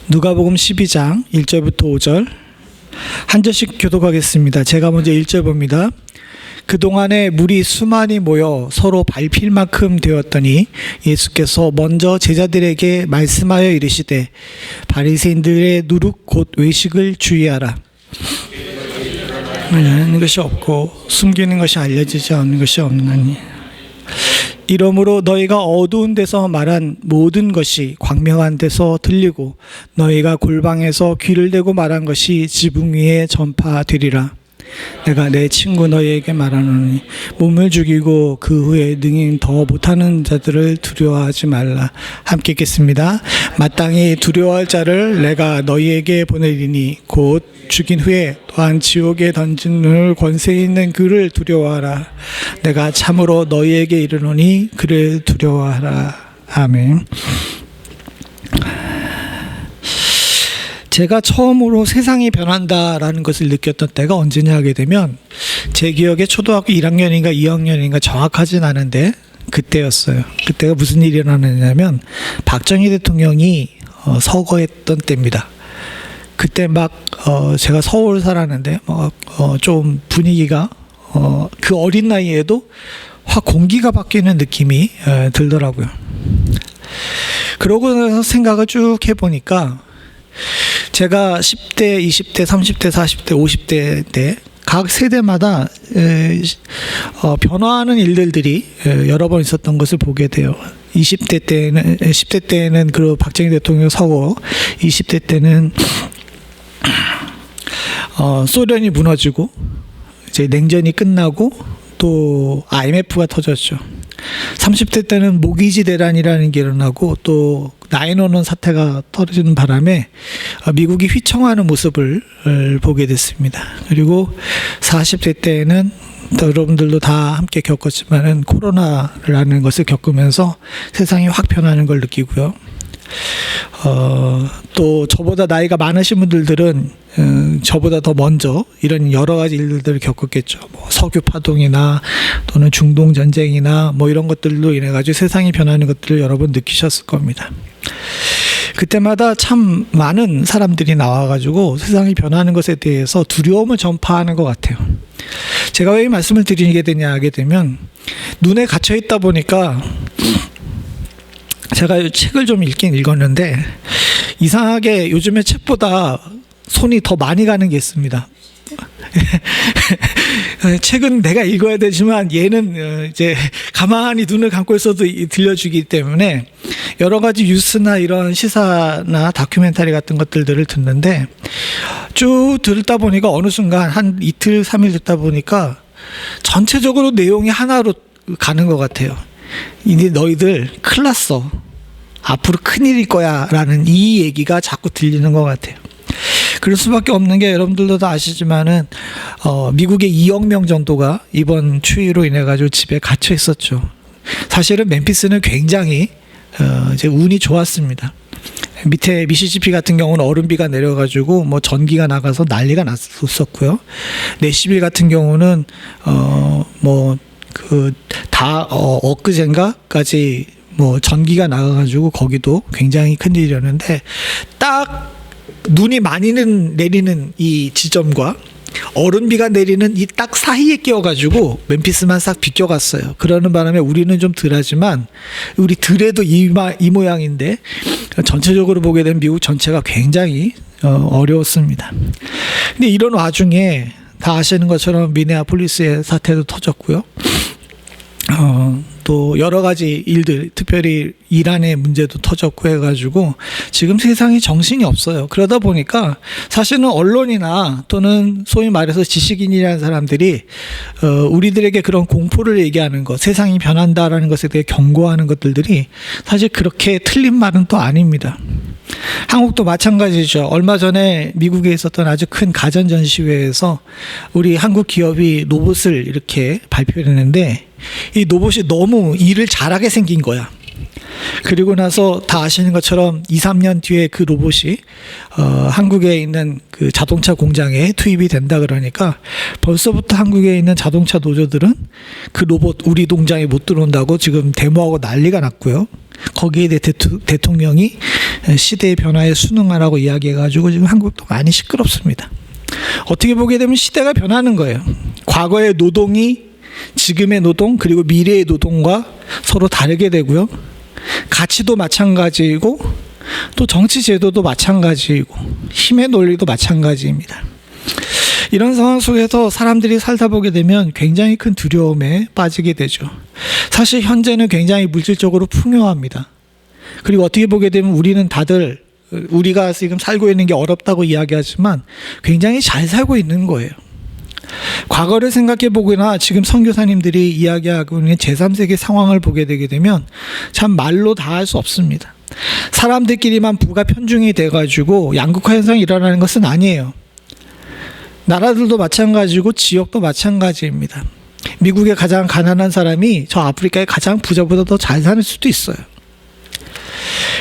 누가복음 12장 1절부터 5절 한 절씩 교독하겠습니다. 제가 먼저 1절 봅니다. 그동안에 물이 수많이 모여 서로 밟힐 만큼 되었더니 예수께서 먼저 제자들에게 말씀하여 이르시되 바리새인들의 누룩 곧 외식을 주의하라. 알려는 것이 없고 숨기는 것이 알려지지 않는 것이 없나니 이러므로 너희가 어두운 데서 말한 모든 것이 광명한 데서 들리고 너희가 골방에서 귀를 대고 말한 것이 지붕 위에 전파되리라. 내가 내 친구 너희에게 말하노니 몸을 죽이고 그 후에 능히 더 못하는 자들을 두려워하지 말라. 함께 읽겠습니다. 마땅히 두려워할 자를 내가 너희에게 보내리니 곧 죽인 후에 또한 지옥에 던지는 권세 있는 그를 두려워하라. 내가 참으로 너희에게 이르노니 그를 두려워하라. 아멘. 제가 처음으로 세상이 변한다라는 것을 느꼈던 때가 언제냐 하게 되면 제 기억에 초등학교 1학년인가 2학년인가 정확하진 않은데 그때였어요. 그때가 무슨 일이 일어났냐면 박정희 대통령이 서거했던 때입니다. 그때 막 제가 서울 살았는데 좀 분위기가 그 어린 나이에도 확 공기가 바뀌는 느낌이 들더라고요. 그러고 나서 생각을 쭉 해보니까 제가 10대, 20대, 30대, 40대, 50대 때 각 세대마다 변화하는 일들이 여러 번 있었던 것을 보게 돼요. 20대 때는 10대 때는 그 박정희 대통령 서거, 20대 때는 소련이 무너지고 이제 냉전이 끝나고 또 IMF가 터졌죠. 30대 때는 모기지 대란이라는 게 일어나고 또 9/11 사태가 터지는 바람에 미국이 휘청하는 모습을 보게 됐습니다. 그리고 40대 때는 여러분들도 다 함께 겪었지만은 코로나라는 것을 겪으면서 세상이 확 변하는 걸 느끼고요. 또 저보다 나이가 많으신 분들은 저보다 더 먼저 이런 여러 가지 일들을 겪었겠죠. 뭐 석유 파동이나 또는 중동 전쟁이나 뭐 이런 것들로 인해 가지고 세상이 변하는 것들을 여러분 느끼셨을 겁니다. 그때마다 참 많은 사람들이 나와가지고 세상이 변하는 것에 대해서 두려움을 전파하는 것 같아요. 제가 왜 이 말씀을 드리게 되냐 하게 되면 눈에 갇혀 있다 보니까 제가 책을 좀 읽긴 읽었는데 이상하게 요즘에 책보다 손이 더 많이 가는 게 있습니다. 책은 내가 읽어야 되지만 얘는 이제 가만히 눈을 감고 있어도 들려주기 때문에 여러 가지 뉴스나 이런 시사나 다큐멘터리 같은 것들을 듣는데 쭉 듣다 보니까 어느 순간 한 이틀 3일 듣다 보니까 전체적으로 내용이 하나로 가는 것 같아요. 이제 너희들 큰일 났어. 앞으로 큰일일 거야 라는 이 얘기가 자꾸 들리는 것 같아요. 그럴 수밖에 없는 게 여러분들도 다 아시지만은 미국의 2억 명 정도가 이번 추위로 인해 가지고 집에 갇혀 있었죠. 사실은 멤피스는 굉장히 이제 운이 좋았습니다. 밑에 미시시피 같은 경우는 얼음비가 내려가지고 뭐 전기가 나가서 난리가 났었고요. 내시빌 같은 경우는 엊그젠가까지 뭐 전기가 나가가지고 거기도 굉장히 큰 일이었는데 딱 눈이 많이 내리는 이 지점과 얼음비가 내리는 이 딱 사이에 끼어가지고 멤피스만 싹 비껴갔어요. 그러는 바람에 우리는 좀 덜하지만 우리 들에도 이 모양인데 전체적으로 보게 되면 미국 전체가 굉장히 어려웠습니다. 근데 이런 와중에 다 아시는 것처럼 미네아폴리스의 사태도 터졌고요. 또 여러 가지 일들, 특별히 이란의 문제도 터졌고 해가지고 지금 세상이 정신이 없어요. 그러다 보니까 사실은 언론이나 또는 소위 말해서 지식인이라는 사람들이 우리들에게 그런 공포를 얘기하는 것, 세상이 변한다라는 것에 대해 경고하는 것들이 사실 그렇게 틀린 말은 또 아닙니다. 한국도 마찬가지죠. 얼마 전에 미국에 있었던 아주 큰 가전 전시회에서 우리 한국 기업이 로봇을 이렇게 발표했는데 이 로봇이 너무 일을 잘하게 생긴 거야. 그리고 나서 다 아시는 것처럼 2, 3년 뒤에 그 로봇이 한국에 있는 그 자동차 공장에 투입이 된다 그러니까 벌써부터 한국에 있는 자동차 노조들은 그 로봇 우리 농장에 못 들어온다고 지금 데모하고 난리가 났고요. 거기에 대해 대통령이 시대의 변화에 순응하라고 이야기해가지고 지금 한국도 많이 시끄럽습니다. 어떻게 보게 되면 시대가 변하는 거예요. 과거의 노동이 지금의 노동 그리고 미래의 노동과 서로 다르게 되고요. 가치도 마찬가지이고 또 정치 제도도 마찬가지이고 힘의 논리도 마찬가지입니다. 이런 상황 속에서 사람들이 살다 보게 되면 굉장히 큰 두려움에 빠지게 되죠. 사실 현재는 굉장히 물질적으로 풍요합니다. 그리고 어떻게 보게 되면 우리는 다들 우리가 지금 살고 있는 게 어렵다고 이야기하지만 굉장히 잘 살고 있는 거예요. 과거를 생각해 보거나 지금 선교사님들이 이야기하고 있는 제3세계 상황을 보게 되게 되면 참 말로 다 할 수 없습니다. 사람들끼리만 부가 편중이 돼가지고 양극화 현상이 일어나는 것은 아니에요. 나라들도 마찬가지고 지역도 마찬가지입니다. 미국의 가장 가난한 사람이 저 아프리카의 가장 부자보다 더 잘 사는 수도 있어요.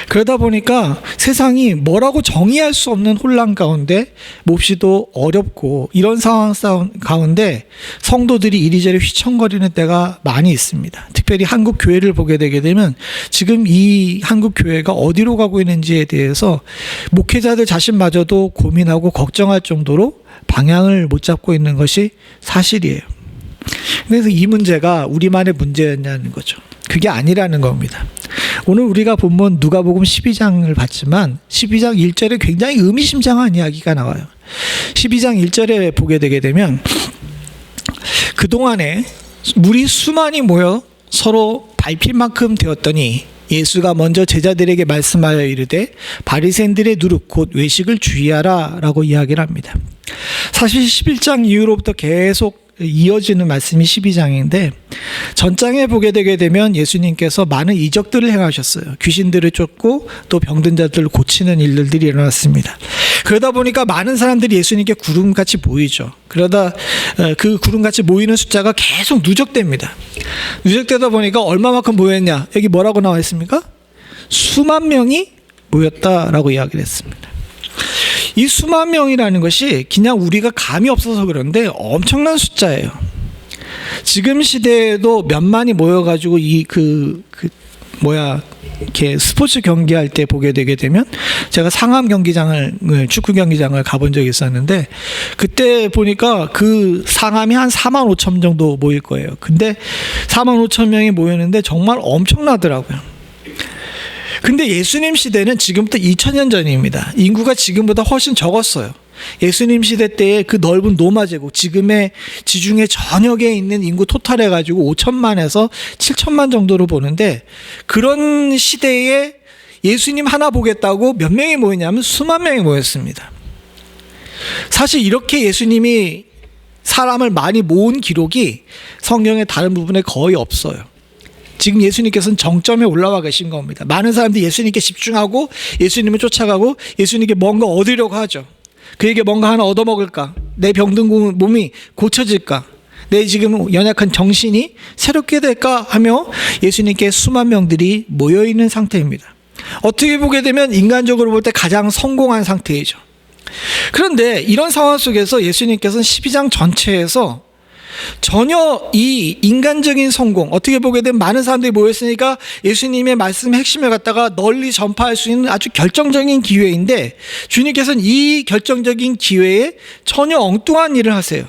그러다 보니까 세상이 뭐라고 정의할 수 없는 혼란 가운데 몹시도 어렵고 이런 상황 가운데 성도들이 이리저리 휘청거리는 때가 많이 있습니다. 특별히 한국 교회를 보게 되게 되면 지금 이 한국 교회가 어디로 가고 있는지에 대해서 목회자들 자신마저도 고민하고 걱정할 정도로 방향을 못 잡고 있는 것이 사실이에요. 그래서 이 문제가 우리만의 문제였냐는 거죠. 그게 아니라는 겁니다. 오늘 우리가 본문 누가복음 12장을 봤지만 12장 1절에 굉장히 의미심장한 이야기가 나와요. 12장 1절에 보게 되게 되면 그동안에 물이 수많이 모여 서로 밟힐 만큼 되었더니 예수가 먼저 제자들에게 말씀하여 이르되 바리새인들의 누룩 곧 외식을 주의하라 라고 이야기를 합니다. 사실 11장 이후로부터 계속 이어지는 말씀이 12장인데 전장에 보게 되게 되면 예수님께서 많은 이적들을 행하셨어요. 귀신들을 쫓고 또 병든 자들을 고치는 일들이 일어났습니다. 그러다 보니까 많은 사람들이 예수님께 구름같이 모이죠. 그러다 그 구름같이 모이는 숫자가 계속 누적됩니다. 누적되다 보니까 얼마만큼 모였냐? 여기 뭐라고 나와 있습니까? 수만 명이 모였다라고 이야기를 했습니다. 이 수만 명이라는 것이 그냥 우리가 감이 없어서 그런데 엄청난 숫자예요. 지금 시대에도 몇만이 모여가지고 이렇게 스포츠 경기할 때 보게 되게 되면 제가 상암 경기장을 축구 경기장을 가본 적이 있었는데 그때 보니까 그 상암이 한 4만 5천 정도 모일 거예요. 근데 4만 5천 명이 모였는데 정말 엄청나더라고요. 근데 예수님 시대는 지금부터 2000년 전입니다. 인구가 지금보다 훨씬 적었어요. 예수님 시대 때의 그 넓은 로마 제국, 지금의 지중해 전역에 있는 인구 토탈 해가지고 5천만에서 7천만 정도로 보는데 그런 시대에 예수님 하나 보겠다고 몇 명이 모였냐면 수만 명이 모였습니다. 사실 이렇게 예수님이 사람을 많이 모은 기록이 성경의 다른 부분에 거의 없어요. 지금 예수님께서는 정점에 올라와 계신 겁니다. 많은 사람들이 예수님께 집중하고 예수님을 쫓아가고 예수님께 뭔가 얻으려고 하죠. 그에게 뭔가 하나 얻어먹을까? 내 병든 몸이 고쳐질까? 내 지금 연약한 정신이 새롭게 될까? 하며 예수님께 수만 명들이 모여있는 상태입니다. 어떻게 보게 되면 인간적으로 볼 때 가장 성공한 상태이죠. 그런데 이런 상황 속에서 예수님께서는 12장 전체에서 전혀 이 인간적인 성공, 어떻게 보게 되면 많은 사람들이 모였으니까 예수님의 말씀의 핵심을 갖다가 널리 전파할 수 있는 아주 결정적인 기회인데 주님께서는 이 결정적인 기회에 전혀 엉뚱한 일을 하세요.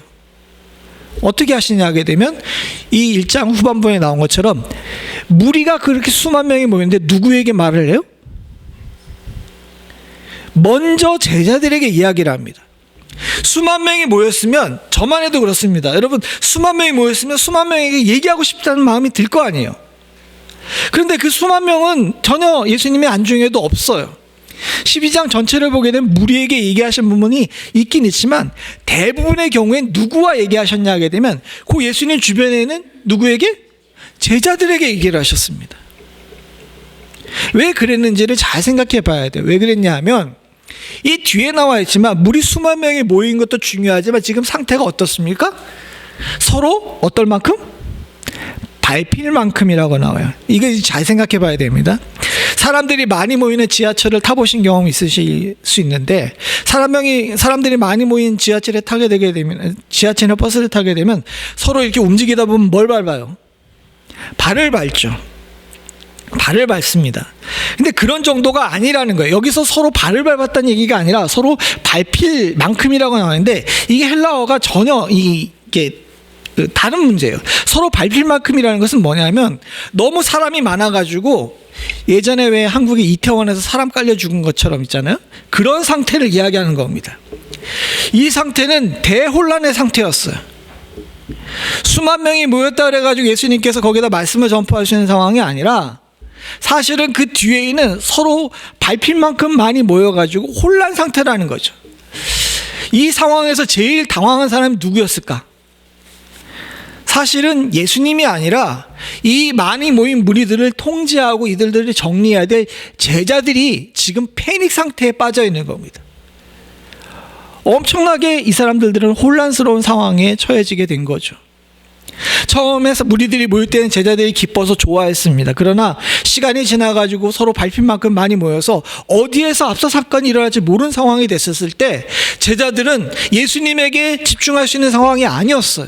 어떻게 하시냐 하게 되면 이 1장 후반부에 나온 것처럼 무리가 그렇게 수만 명이 모였는데 누구에게 말을 해요? 먼저 제자들에게 이야기를 합니다. 수만 명이 모였으면 저만 해도 그렇습니다. 여러분 수만 명이 모였으면 수만 명에게 얘기하고 싶다는 마음이 들 거 아니에요. 그런데 그 수만 명은 전혀 예수님의 안중에도 없어요. 12장 전체를 보게 되면 무리에게 얘기하신 부분이 있긴 있지만 대부분의 경우엔 누구와 얘기하셨냐 하게 되면 그 예수님 주변에는 누구에게? 제자들에게 얘기를 하셨습니다. 왜 그랬는지를 잘 생각해 봐야 돼요. 왜 그랬냐 하면 이 뒤에 나와 있지만 무리 수만 명이 모인 것도 중요하지만 지금 상태가 어떻습니까? 서로 어떨 만큼? 발필만큼이라고 나와요. 이거 잘 생각해 봐야 됩니다. 사람들이 많이 모이는 지하철을 타보신 경험 있으실 수 있는데 사람들이 많이 모인 지하철에 타게 되게 되면 지하철이나 버스를 타게 되면 서로 이렇게 움직이다 보면 뭘 밟아요? 발을 밟죠. 발을 밟습니다. 근데 그런 정도가 아니라는 거예요. 여기서 서로 발을 밟았다는 얘기가 아니라 서로 밟힐 만큼이라고 나오는데 이게 헬라어가 전혀 이게 다른 문제예요. 서로 밟힐 만큼이라는 것은 뭐냐면 너무 사람이 많아가지고 예전에 왜 한국의 이태원에서 사람 깔려 죽은 것처럼 있잖아요. 그런 상태를 이야기하는 겁니다. 이 상태는 대혼란의 상태였어요. 수만 명이 모였다 그래가지고 예수님께서 거기다 말씀을 전파하시는 상황이 아니라 사실은 그 뒤에 있는 서로 밟힐 만큼 많이 모여가지고 혼란 상태라는 거죠. 이 상황에서 제일 당황한 사람이 누구였을까? 사실은 예수님이 아니라 이 많이 모인 무리들을 통제하고 이들을 정리해야 될 제자들이 지금 패닉 상태에 빠져 있는 겁니다. 엄청나게 이 사람들은 혼란스러운 상황에 처해지게 된 거죠. 처음에 무리들이 모일 때는 제자들이 기뻐서 좋아했습니다. 그러나 시간이 지나가지고 서로 밟힐 만큼 많이 모여서 어디에서 압사 사건이 일어날지 모르는 상황이 됐었을 때 제자들은 예수님에게 집중할 수 있는 상황이 아니었어요.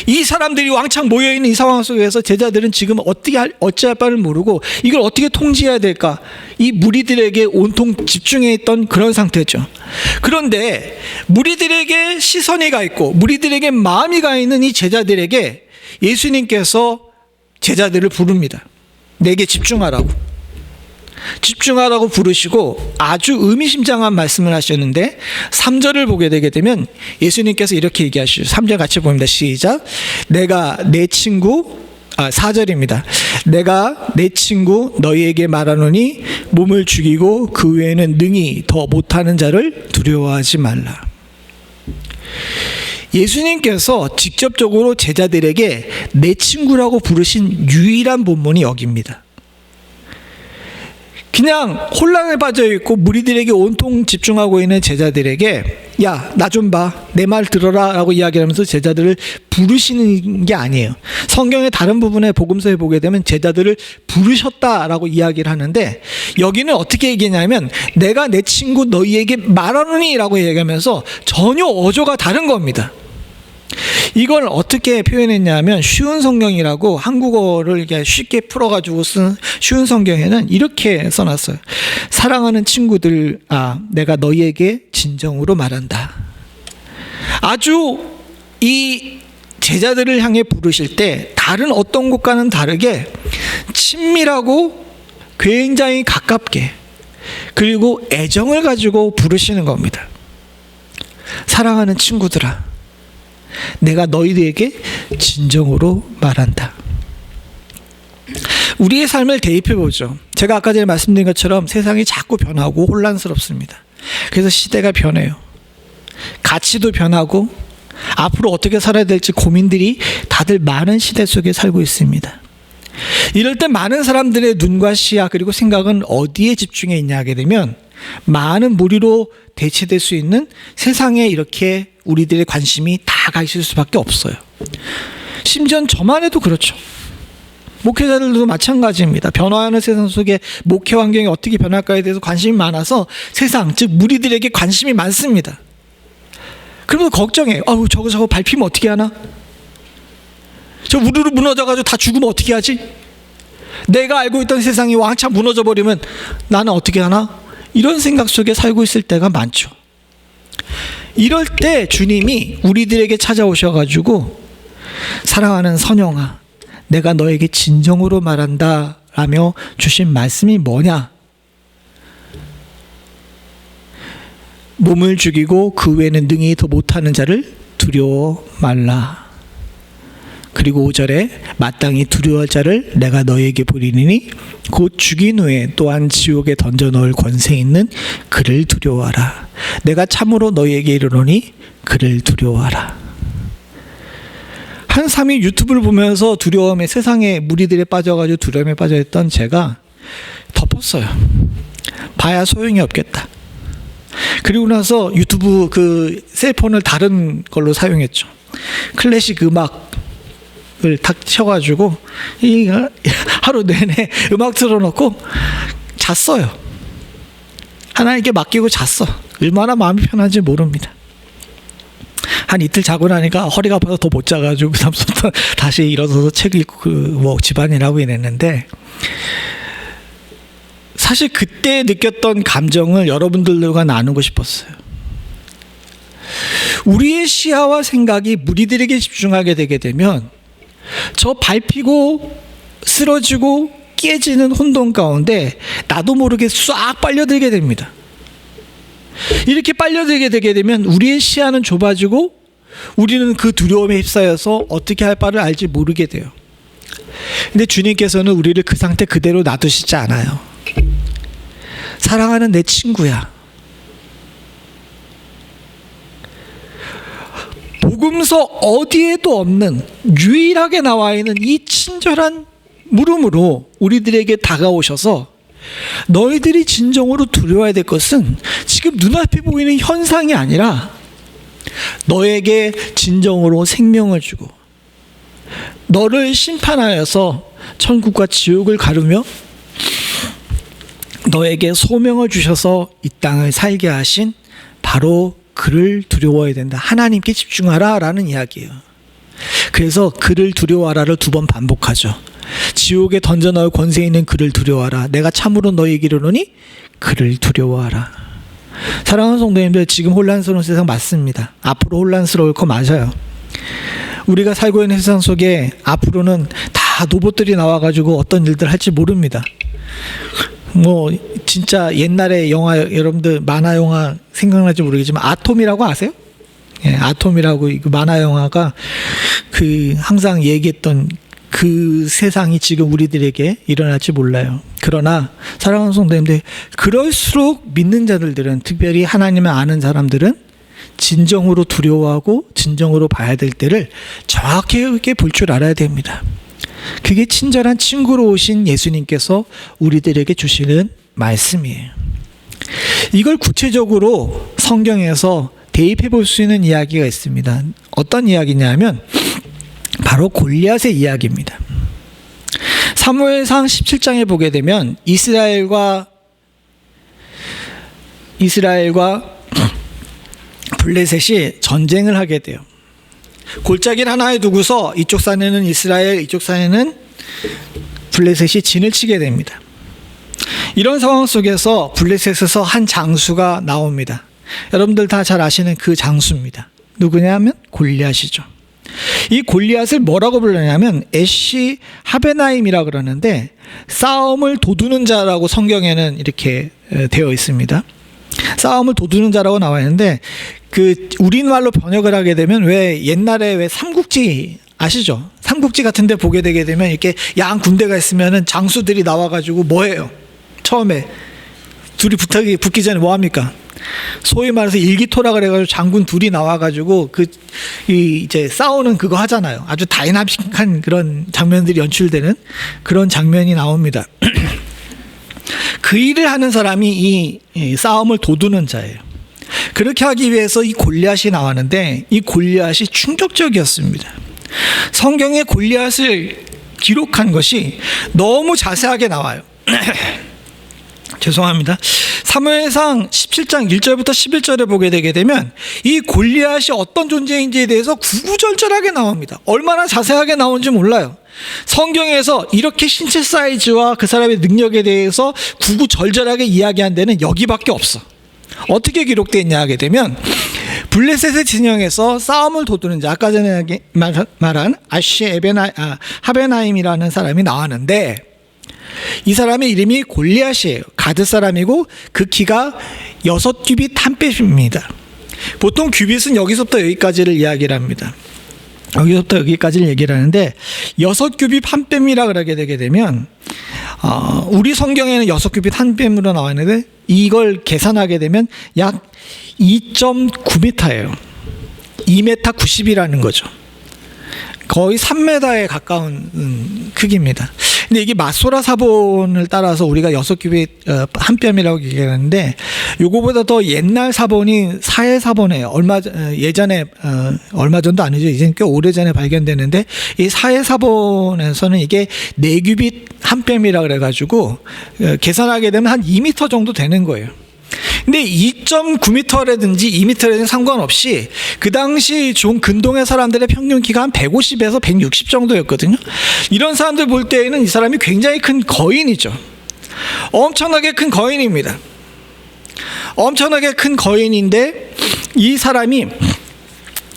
이 사람들이 왕창 모여있는 이 상황 속에서 제자들은 지금 어찌할 바를 모르고 이걸 어떻게 통제해야 될까? 이 무리들에게 온통 집중해 있던 그런 상태죠. 그런데 무리들에게 시선이 가 있고 무리들에게 마음이 가 있는 이 제자들에게 예수님께서 제자들을 부릅니다. 내게 집중하라고 부르시고 아주 의미심장한 말씀을 하셨는데 3절을 보게 되게 되면 예수님께서 이렇게 얘기하시죠. 3절 같이 봅니다. 시작. 내가 내 친구 4절입니다. 내가 내 친구 너희에게 말하노니 몸을 죽이고 그 외에는 능히 더 못하는 자를 두려워하지 말라. 예수님께서 직접적으로 제자들에게 내 친구라고 부르신 유일한 본문이 여기입니다. 그냥 혼란에 빠져 있고 무리들에게 온통 집중하고 있는 제자들에게 야, 나 좀 봐, 내 말 들어라 라고 이야기하면서 제자들을 부르시는 게 아니에요. 성경의 다른 부분에 복음서에 보게 되면 제자들을 부르셨다라고 이야기를 하는데 여기는 어떻게 얘기하냐면 내가 내 친구 너희에게 말하노니 라고 얘기하면서 전혀 어조가 다른 겁니다. 이걸 어떻게 표현했냐면 쉬운 성경이라고 한국어를 이렇게 쉽게 풀어가지고 쓴 쉬운 성경에는 이렇게 써놨어요. 사랑하는 친구들, 내가 너희에게 진정으로 말한다. 아주 이 제자들을 향해 부르실 때 다른 어떤 곳과는 다르게 친밀하고 굉장히 가깝게 그리고 애정을 가지고 부르시는 겁니다. 사랑하는 친구들아, 내가 너희들에게 진정으로 말한다. 우리의 삶을 대입해보죠. 제가 아까 전에 말씀드린 것처럼 세상이 자꾸 변하고 혼란스럽습니다. 그래서 시대가 변해요. 가치도 변하고 앞으로 어떻게 살아야 될지 고민들이 다들 많은 시대 속에 살고 있습니다. 이럴 때 많은 사람들의 눈과 시야 그리고 생각은 어디에 집중해 있냐 하게 되면 많은 무리로 대체될 수 있는 세상에 이렇게 우리들의 관심이 다 가 있을 수밖에 없어요. 심지어 저만 해도 그렇죠. 목회자들도 마찬가지입니다. 변화하는 세상 속에 목회 환경이 어떻게 변할까에 대해서 관심이 많아서 세상, 즉 무리들에게 관심이 많습니다. 그러면 걱정해요. 저거 밟히면 어떻게 하나? 저 우르르 무너져가지고 다 죽으면 어떻게 하지? 내가 알고 있던 세상이 왕창 무너져버리면 나는 어떻게 하나? 이런 생각 속에 살고 있을 때가 많죠. 이럴 때 주님이 우리들에게 찾아오셔가지고 사랑하는 선영아, 내가 너에게 진정으로 말한다 라며 주신 말씀이 뭐냐? 몸을 죽이고 그 외에는 능히 더 못하는 자를 두려워 말라. 그리고 5절에 마땅히 두려워할 자를 내가 너에게 보리니 곧 죽인 후에 또한 지옥에 던져 넣을 권세 있는 그를 두려워하라. 내가 참으로 너희에게 이르노니 그를 두려워하라. 한 3일 유튜브를 보면서 두려움에 세상에 무리들에 빠져가지고 두려움에 빠져있던 제가 덮었어요. 봐야 소용이 없겠다. 그리고 나서 유튜브 그 셀폰을 다른 걸로 사용했죠. 클래식 음악 탁 쳐가지고 하루 내내 음악 틀어놓고 잤어요. 하나님께 맡기고 잤어. 얼마나 마음이 편한지 모릅니다. 한 이틀 자고 나니까 허리가 아파서 더 못 자가지고 그다음부터 다시 일어서서 책 읽고 집안일하고 이랬는데, 사실 그때 느꼈던 감정을 여러분들과 나누고 싶었어요. 우리의 시야와 생각이 무리들에게 집중하게 되게 되면 저 밟히고 쓰러지고 깨지는 혼돈 가운데 나도 모르게 싹 빨려들게 됩니다. 이렇게 빨려들게 되게 되면 우리의 시야는 좁아지고 우리는 그 두려움에 휩싸여서 어떻게 할 바를 알지 모르게 돼요. 근데 주님께서는 우리를 그 상태 그대로 놔두시지 않아요. 사랑하는 내 친구야, 복음서 어디에도 없는 유일하게 나와 있는 이 친절한 물음으로 우리들에게 다가오셔서 너희들이 진정으로 두려워야 될 것은 지금 눈앞에 보이는 현상이 아니라 너에게 진정으로 생명을 주고 너를 심판하여서 천국과 지옥을 가르며 너에게 소명을 주셔서 이 땅을 살게 하신 바로 그를 두려워해야 된다. 하나님께 집중하라 라는 이야기예요. 그래서 그를 두려워하라를 2번 반복하죠. 지옥에 던져 넣을 권세 있는 그를 두려워하라. 내가 참으로 너희에게 이르노니 그를 두려워하라. 사랑하는 성도님들, 지금 혼란스러운 세상 맞습니다. 앞으로 혼란스러울 거 맞아요. 우리가 살고 있는 세상 속에 앞으로는 다 로봇들이 나와가지고 어떤 일들 할지 모릅니다. 진짜 옛날에 영화, 여러분들 만화 영화 생각날지 모르겠지만 아톰이라고 아세요? 예, 아톰이라고 만화 영화가 항상 얘기했던 그 세상이 지금 우리들에게 일어날지 몰라요. 그러나 사랑하는 성도님들, 그럴수록 믿는 자들은, 특별히 하나님을 아는 사람들은 진정으로 두려워하고 진정으로 봐야 될 때를 정확하게 볼 줄 알아야 됩니다. 그게 친절한 친구로 오신 예수님께서 우리들에게 주시는 말씀이에요. 이걸 구체적으로 성경에서 대입해 볼 수 있는 이야기가 있습니다. 어떤 이야기냐면 바로 골리앗의 이야기입니다. 사무엘상 17장에 보게 되면 이스라엘과 블레셋이 전쟁을 하게 돼요. 골짜기를 하나에 두고서 이쪽 산에는 이스라엘, 이쪽 산에는 블레셋이 진을 치게 됩니다. 이런 상황 속에서 블레셋에서 한 장수가 나옵니다. 여러분들 다 잘 아시는 그 장수입니다. 누구냐 하면 골리앗이죠. 이 골리앗을 뭐라고 불러냐면 에시 하베나임이라고 그러는데 싸움을 도두는 자라고 성경에는 이렇게 되어 있습니다. 싸움을 도두는 자라고 나와 있는데 우리말로 번역을 하게 되면 왜 옛날에 삼국지 아시죠? 삼국지 같은 데 보게 되게 되면 이렇게 양 군대가 있으면은 장수들이 나와가지고 뭐해요? 처음에 둘이 붙기 전에 뭐 합니까? 소위 말해서 일기토라 그래가지고 장군 둘이 나와가지고 이제 싸우는 그거 하잖아요. 아주 다이나믹한 그런 장면들이 연출되는 그런 장면이 나옵니다. 그 일을 하는 사람이 이 싸움을 도두는 자예요. 그렇게 하기 위해서 이 골리앗이 나왔는데 이 골리앗이 충격적이었습니다. 성경에 골리앗을 기록한 것이 너무 자세하게 나와요. 죄송합니다. 사무엘상 17장 1절부터 11절에 보게 되게 되면 이 골리앗이 어떤 존재인지에 대해서 구구절절하게 나옵니다. 얼마나 자세하게 나오는지 몰라요. 성경에서 이렇게 신체 사이즈와 그 사람의 능력에 대해서 구구절절하게 이야기한 데는 여기밖에 없어. 어떻게 기록되어 있냐 하게 되면 블레셋의 진영에서 싸움을 도두는 자, 아까 전에 말한 하베나임이라는 사람이 나왔는데 이 사람의 이름이 골리앗이에요. 가드 사람이고 그 키가 6규빗 1뼘입니다. 보통 규빗은 여기서부터 여기까지를 이야기를 합니다. 여기서부터 여기까지를 얘기를 하는데 6규빗 1뼘이라 그러게 되게 되면 우리 성경에는 6규빗 1뼘으로 나와 있는데 이걸 계산하게 되면 약 2.9m예요. 2m 90이라는 거죠. 거의 3m에 가까운 크기입니다. 근데 이게 마소라 사본을 따라서 우리가 6규빗 한 뼘이라고 얘기하는데 요거보다 더 옛날 사본이 사해 사본이에요. 예전에 얼마 전도 아니죠. 이제 꽤 오래전에 발견되는데 이 사해 사본에서는 이게 4규빗 한 뼘이라 그래 가지고 계산하게 되면 한 2m 정도 되는 거예요. 근데 2.9m라든지 2m라든지 상관없이 그 당시 좀 근동의 사람들의 평균 키가 한 150에서 160 정도였거든요. 이런 사람들 볼 때에는 이 사람이 굉장히 큰 거인이죠. 엄청나게 큰 거인입니다. 엄청나게 큰 거인인데 이 사람이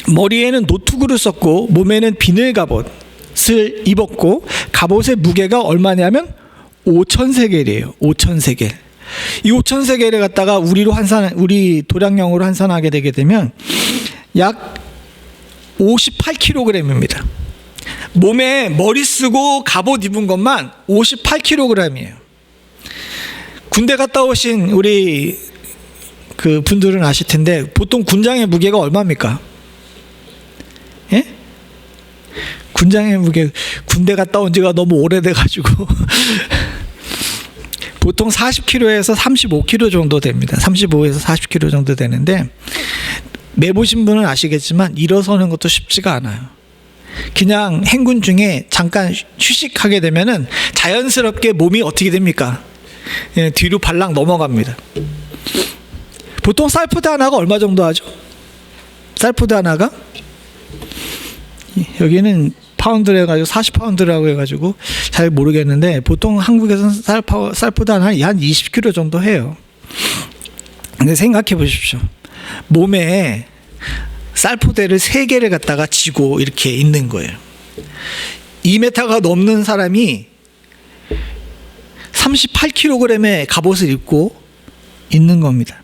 머리에는 노투구를 썼고 몸에는 비늘 갑옷을 입었고 갑옷의 무게가 얼마냐면 5,000세겔이에요. 5,000세겔. 이 5,000세겔을 갖다가 우리 도량령으로 환산하게 되게 되면 약 58kg입니다. 몸에 머리 쓰고 갑옷 입은 것만 58kg이에요. 군대 갔다 오신 우리 그 분들은 아실 텐데 보통 군장의 무게가 얼마입니까? 예? 군장의 무게, 군대 갔다 온 지가 너무 오래돼 가지고 보통 40kg에서 35kg 정도 됩니다. 35에서 40kg 정도 되는데 매보신 분은 아시겠지만 일어서는 것도 쉽지가 않아요. 그냥 행군 중에 잠깐 휴식하게 되면은 자연스럽게 몸이 어떻게 됩니까? 예, 뒤로 발락 넘어갑니다. 보통 쌀푸드 하나가 얼마 정도 하죠? 쌀푸드 하나가 여기는 파운드로 해가지고 40파운드라고 해가지고 잘 모르겠는데 보통 한국에서는 쌀푸드 하나 한 20kg 정도 해요. 근데 생각해 보십시오. 몸에 쌀포대를 3개를 갖다가 쥐고 이렇게 있는 거예요. 2m가 넘는 사람이 38kg의 갑옷을 입고 있는 겁니다.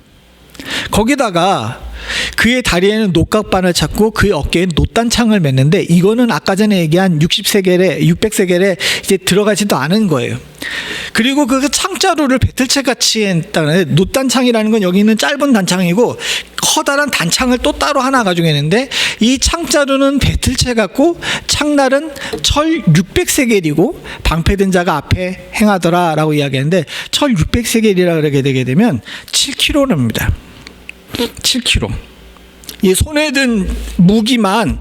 거기다가 그의 다리에는 녹각반을 찾고 그의 어깨에 놋단창을 맸는데 이거는 아까 전에 얘기한 600세겔에 이제 들어가지도 않은 거예요. 그리고 그 창자루를 배틀채 같이 했다는 놋단창이라는 건 여기 있는 짧은 단창이고 커다란 단창을 또 따로 하나 가지고 있는데 이 창자루는 배틀채 같고 창날은 철 600세겔이고 방패든 자가 앞에 행하더라라고 이야기하는데 철 600세겔이라 그러게 되게 되면 7kg입니다. 7kg. 이 손에 든 무기만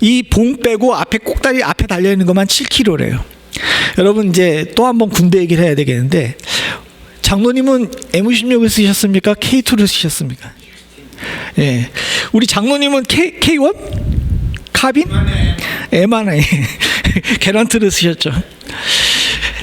이 봉 빼고 앞에 꼭다리 앞에 달려 있는 것만 7kg래요. 여러분 이제 또 한번 군대 얘기를 해야 되겠는데 장로님은 M16을 쓰셨습니까? K2를 쓰셨습니까? 예, 우리 장로님은 K1? 카빈? M1A 게런트를 쓰셨죠.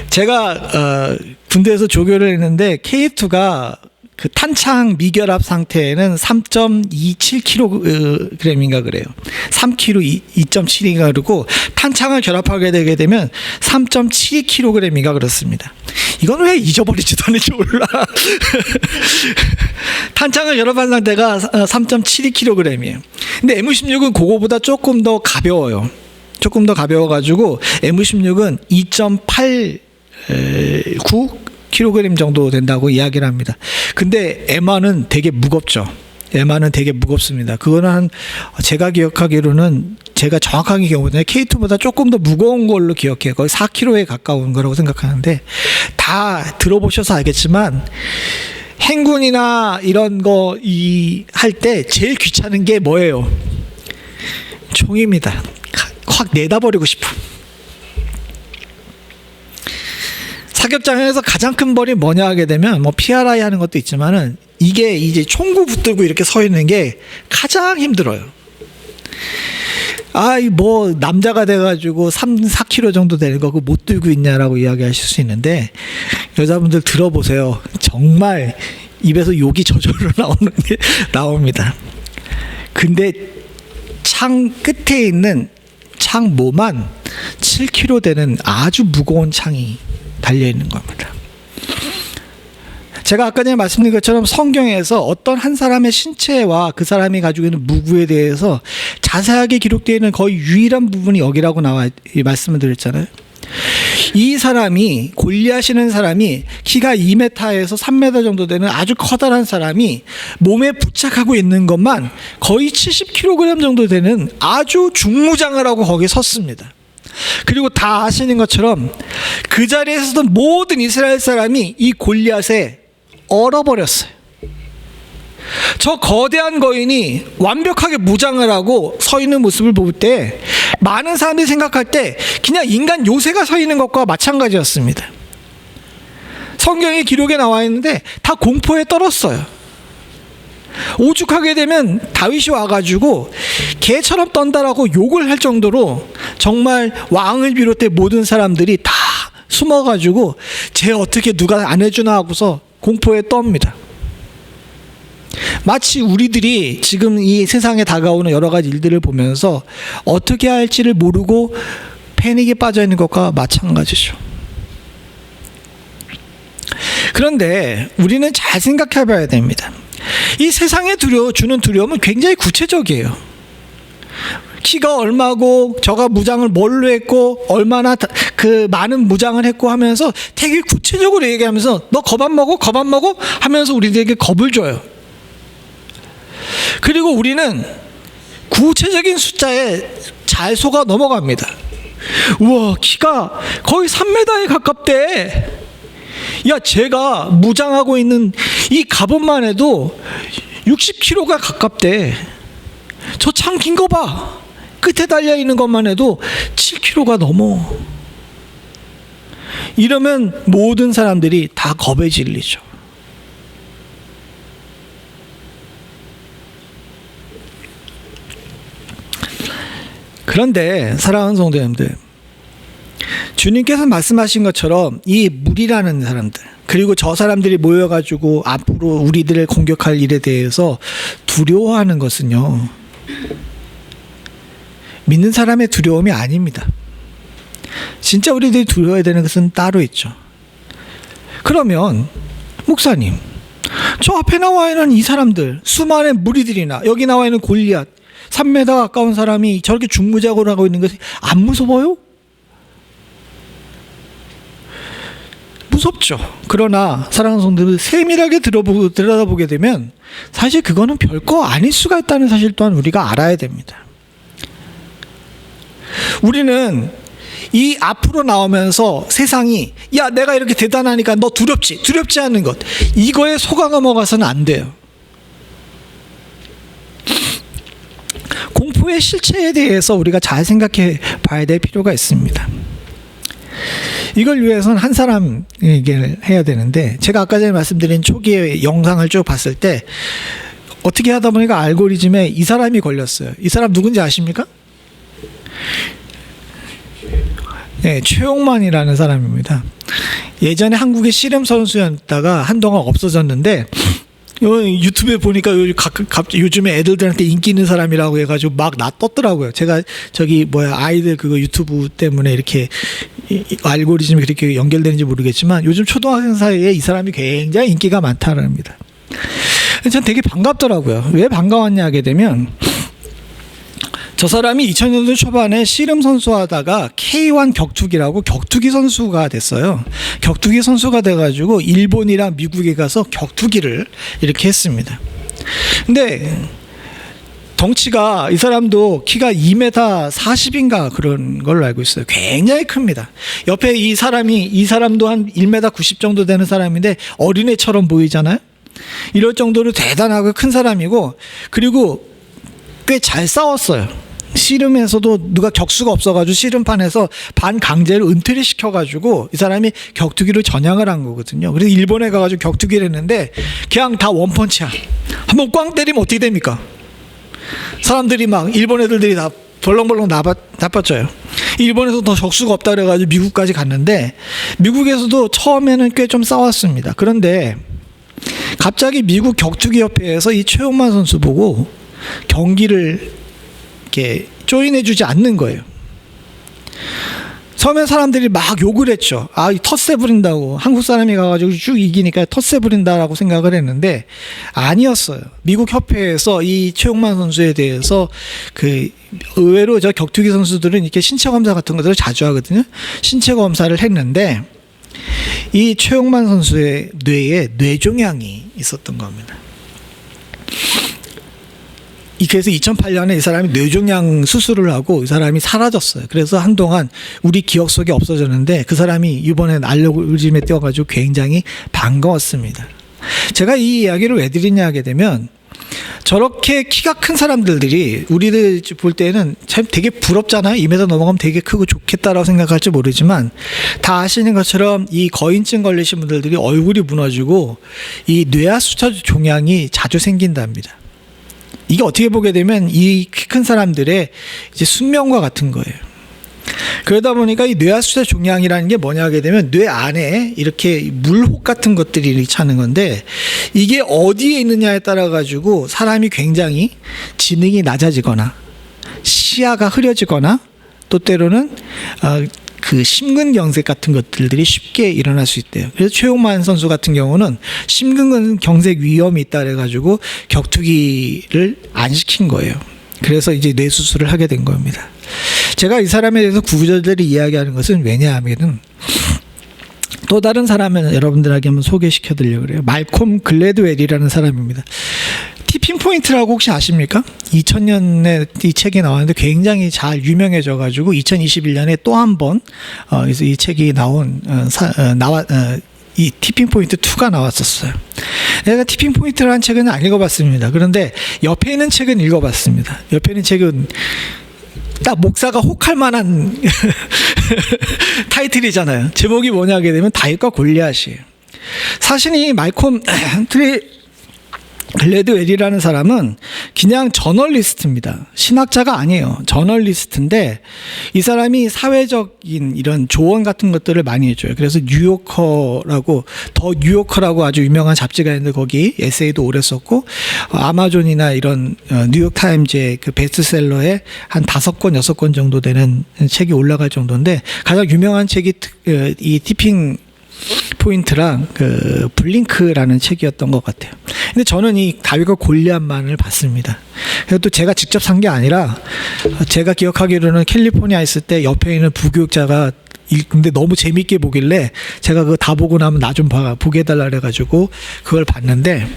제가 군대에서 조교를 했는데 K2가 그 탄창 미결합 상태에는 3.27kg인가 그래요. 3kg 2.7인가 그러고 탄창을 결합하게 되게 되면 3.72kg인가 그렇습니다. 이건 왜 잊어버리지도 않을지 몰라. 탄창을 결합한 상태가 3.72kg이에요. 근데 M16은 그거보다 조금 더 가벼워요. 조금 더 가벼워가지고 M16은 2.89kg 정도 된다고 이야기를 합니다. 근데 M1은 되게 무겁죠. M1은 되게 무겁습니다. 그거는 한 제가 기억하기로는 제가 정확하게 기억하는데 K2보다 조금 더 무거운 걸로 기억해요. 거의 4kg에 가까운 거라고 생각하는데 다 들어보셔서 알겠지만 행군이나 이런 거 할 때 제일 귀찮은 게 뭐예요? 총입니다. 확 내다버리고 싶어. 사격장에서 가장 큰 벌이 뭐냐 하게 되면 뭐 PRI 하는 것도 있지만은 이게 이제 총구 붙들고 이렇게 서 있는 게 가장 힘들어요. 뭐 남자가 돼가지고 4kg 정도 되는 거 그거 못 들고 있냐라고 이야기하실 수 있는데 여자분들 들어보세요. 정말 입에서 욕이 저절로 나옵니다. 근데 창 끝에 있는 창 모만 7kg 되는 아주 무거운 창이 달려 있는 겁니다. 제가 아까 전에 말씀드린 것처럼 성경에서 어떤 한 사람의 신체와 그 사람이 가지고 있는 무구에 대해서 자세하게 기록되어 있는 거의 유일한 부분이 여기라고 말씀을 드렸잖아요. 이 사람이 골리앗이라는 사람이 키가 2m에서 3m 정도 되는 아주 커다란 사람이 몸에 부착하고 있는 것만 거의 70kg 정도 되는 아주 중무장을 하고 거기에 섰습니다. 그리고 다 아시는 것처럼 그 자리에 서던 모든 이스라엘 사람이 이 골리앗에 얼어버렸어요. 저 거대한 거인이 완벽하게 무장을 하고 서 있는 모습을 볼 때 많은 사람들이 생각할 때 그냥 인간 요새가 서 있는 것과 마찬가지였습니다. 성경의 기록에 나와 있는데 다 공포에 떨었어요. 오죽하게 되면 다윗이 와가지고 개처럼 떤다라고 욕을 할 정도로 정말 왕을 비롯해 모든 사람들이 다 숨어가지고 쟤 어떻게 누가 안 해주나 하고서 공포에 떱니다. 마치 우리들이 지금 이 세상에 다가오는 여러 가지 일들을 보면서 어떻게 할지를 모르고 패닉에 빠져 있는 것과 마찬가지죠. 그런데 우리는 잘 생각해 봐야 됩니다. 이 세상에 주는 두려움은 굉장히 구체적이에요. 키가 얼마고 저가 무장을 뭘로 했고 얼마나 그 많은 무장을 했고 하면서 되게 구체적으로 얘기하면서 너 겁 안 먹어? 겁 안 먹어? 하면서 우리들에게 겁을 줘요. 그리고 우리는 구체적인 숫자에 잘 속아 넘어갑니다. 우와, 키가 거의 3m에 가깝대. 야, 제가 무장하고 있는 이 갑옷만 해도 60kg가 가깝대. 저 창 긴 거 봐. 끝에 달려있는 것만 해도 7kg가 넘어. 이러면 모든 사람들이 다 겁에 질리죠. 그런데 사랑하는 성도님들, 주님께서 말씀하신 것처럼 이 무리라는 사람들, 그리고 저 사람들이 모여가지고 앞으로 우리들을 공격할 일에 대해서 두려워하는 것은요, 믿는 사람의 두려움이 아닙니다. 진짜 우리들이 두려워해야 되는 것은 따로 있죠. 그러면 목사님, 저 앞에 나와 있는 이 사람들, 수많은 무리들이나 여기 나와 있는 골리앗 3m 가까운 사람이 저렇게 중무장으로 하고 있는 것이 안 무서워요? 무섭죠. 그러나 사랑하는 성도들, 세밀하게 들여다보게 되면 사실 그거는 별거 아닐 수가 있다는 사실 또한 우리가 알아야 됩니다. 우리는 이 앞으로 나오면서 세상이 야, 내가 이렇게 대단하니까 너 두렵지 않은 것, 이거에 속아 넘어가서는 안 돼요. 공포의 실체에 대해서 우리가 잘 생각해 봐야 될 필요가 있습니다. 이걸 위해서는 한 사람 얘기를 해야 되는데, 제가 아까 전에 말씀드린 초기의 영상을 쭉 봤을 때 어떻게 하다 보니까 알고리즘에 이 사람이 걸렸어요. 이 사람 누군지 아십니까? 네, 최용만이라는 사람입니다. 예전에 한국의 씨름 선수였다가 한동안 없어졌는데 유튜브에 보니까 요즘에 애들한테 인기 있는 사람이라고 해가지고 막 떴더라고요. 제가 아이들 그거 유튜브 때문에 이렇게 알고리즘이 그렇게 연결되는지 모르겠지만 요즘 초등학생 사이에 이 사람이 굉장히 인기가 많다는 겁니다. 전 되게 반갑더라고요. 왜 반가웠냐 하게 되면, 저 사람이 2000년대 초반에 씨름 선수 하다가 K1 격투기라고 격투기 선수가 됐어요. 격투기 선수가 돼가지고 일본이랑 미국에 가서 격투기를 이렇게 했습니다. 근데 덩치가, 이 사람도 키가 2m 40인가 그런 걸로 알고 있어요. 굉장히 큽니다. 옆에 이 사람도 한 1m 90 정도 되는 사람인데 어린애처럼 보이잖아요. 이럴 정도로 대단하고 큰 사람이고, 그리고 꽤 잘 싸웠어요. 씨름에서도 누가 격수가 없어가지고 씨름판에서 반강제로 은퇴를 시켜가지고 이 사람이 격투기로 전향을 한 거거든요. 그래서 일본에 가가지고 격투기를 했는데 그냥 다 원펀치야. 한번 꽝 때리면 어떻게 됩니까? 사람들이 막, 일본 애들이 다 벌렁벌렁 나빠져요. 일본에서 더 격수가 없다 그래가지고 미국까지 갔는데, 미국에서도 처음에는 꽤 좀 싸웠습니다. 그런데 갑자기 미국 격투기협회에서 이 최용만 선수 보고 경기를 이렇게 조인해주지 않는 거예요. 처음에 사람들이 막 욕을 했죠. 텃세 부린다고, 한국 사람이 가가지고 쭉 이기니까 텃세 부린다라고 생각을 했는데 아니었어요. 미국 협회에서 이 최용만 선수에 대해서 의외로 저 격투기 선수들은 이렇게 신체 검사 같은 것들을 자주 하거든요. 신체 검사를 했는데 이 최용만 선수의 뇌에 뇌종양이 있었던 겁니다. 그래서 2008년에 이 사람이 뇌종양 수술을 하고 이 사람이 사라졌어요. 그래서 한동안 우리 기억 속에 없어졌는데 그 사람이 이번엔 알고리즘에 띄워가지고 굉장히 반가웠습니다. 제가 이 이야기를 왜 드리냐 하게 되면 저렇게 키가 큰 사람들이 우리들 볼 때는 참 되게 부럽잖아요. 2m 넘어가면 되게 크고 좋겠다라고 생각할지 모르지만 다 아시는 것처럼 이 거인증 걸리신 분들이 얼굴이 무너지고 이 뇌하수처 종양이 자주 생긴답니다. 이게 어떻게 보게 되면 이 키 큰 사람들의 이제 숙명과 같은 거예요. 그러다 보니까 이 뇌하수처 종양이라는 게 뭐냐 하게 되면 뇌 안에 이렇게 물혹 같은 것들이 차는 건데 이게 어디에 있느냐에 따라 가지고 사람이 굉장히 지능이 낮아지거나 시야가 흐려지거나 또 때로는 그 심근경색 같은 것들이 쉽게 일어날 수 있대요. 그래서 최용만 선수 같은 경우는 심근경색 위험이 있다 그래가지고 격투기를 안 시킨 거예요. 그래서 이제 뇌 수술을 하게 된 겁니다. 제가 이 사람에 대해서 구구절절히 이야기하는 것은 왜냐하면은 또 다른 사람을 여러분들에게 한번 소개시켜 드리려고 그래요. 말콤 글래드웰이라는 사람입니다. 티핑 포인트라고 혹시 아십니까? 2000년에 이 책이 나왔는데 굉장히 잘 유명해져 가지고 2021년에 또 한 번 이 책이 이 티핑 포인트 2가 나왔었어요. 내가 티핑 포인트라는 책은 안 읽어봤습니다. 그런데 옆에 있는 책은 읽어봤습니다. 옆에 있는 책은 딱 목사가 혹할 만한 타이틀이잖아요. 제목이 뭐냐 하게 되면 다윗과 골리앗이에요. 사실 이 말콤 글래드웰이라는 사람은 그냥 저널리스트입니다. 신학자가 아니에요. 저널리스트인데 이 사람이 사회적인 이런 조언 같은 것들을 많이 해줘요. 그래서 더 뉴요커라고 아주 유명한 잡지가 있는데 거기 에세이도 오래 썼고 아마존이나 이런 뉴욕타임즈의 그 베스트셀러에 한 5권, 6권 정도 되는 책이 올라갈 정도인데 가장 유명한 책이 이 티핑 포인트랑 그 블링크라는 책이었던 것 같아요. 근데 저는 이 다윗과 골리앗만을 봤습니다. 그래도 제가 직접 산 게 아니라 제가 기억하기로는 캘리포니아에 있을 때 옆에 있는 부교육자가 근데 너무 재밌게 보길래 제가 그거 다 보고 나면 나 좀 보게 해달라 그래가지고 그걸 봤는데